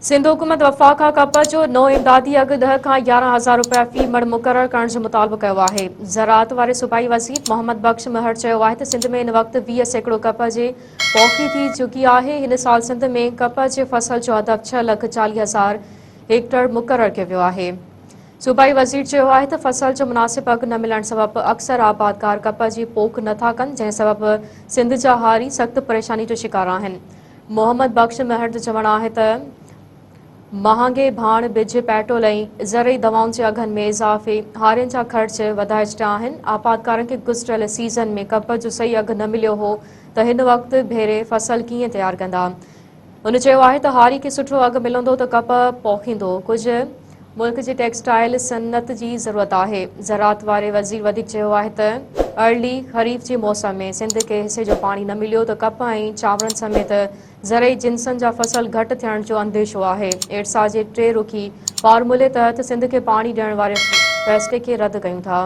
सिंध हुकूमत वफ़ा खां कप जो नओं इमदादी अघु 10 खां 11,000 रुपया फी मण मुक़ररु करण जो मुतालबो कयो आहे। ज़राअत वारे सूबाई वज़ीर मोहम्मद बख्श महर चयो आहे त सिंध में इन वक़्तु 20% कप जे पौखी थी चुकी आहे। हिन साल सिंध में कप जे फसल जो हदफ़ 6,40,000 हेक्टेयर मुक़ररु कयो वियो आहे। सूबाई वज़ीर चयो आहे त फसल जो मुनासिब अघु न मिलण सबबि अक्सर आबादकार कप जी पोख नथा कनि, जंहिं सबबि सिंध जा हारी सख़्त परेशानी जो शिकार आहिनि। मोहम्मद बख्श महर जो चवणु आहे त महांगे भाण बिज पेट्रोल ऐं ज़रई दवाउनि जे अघनि में इज़ाफ़े हारियुनि जा ख़र्च वधाए छॾिया आहिनि। आबादकारनि खे गुज़िरियल सीज़न में कप जो सही अघु न मिलियो हो त हिन वक़्तु भेरे फसल कीअं तयारु कंदा। हुन चयो आहे त हारी खे सुठो अघु मिलंदो त कप पोखींदो। कुझु मुल्क जी टेक्सटाइल सनत जी ज़रूरत आहे। ज़राअत वारे वज़ीर वधीक चयो आहे त अर्ली ख़रीफ़ जे मौसम में सिंध खे हिसे जो पाणी न मिलियो त कप ऐं चांवरनि समेत ज़रई जिन्सनि जा फसल घटि थियण जो अंदेशो आहे। एडसा जे 3 रुखी फॉर्मूले तहत सिंध खे पाणी ॾियण वारे फ़ैसिले खे रद्द कयूं था।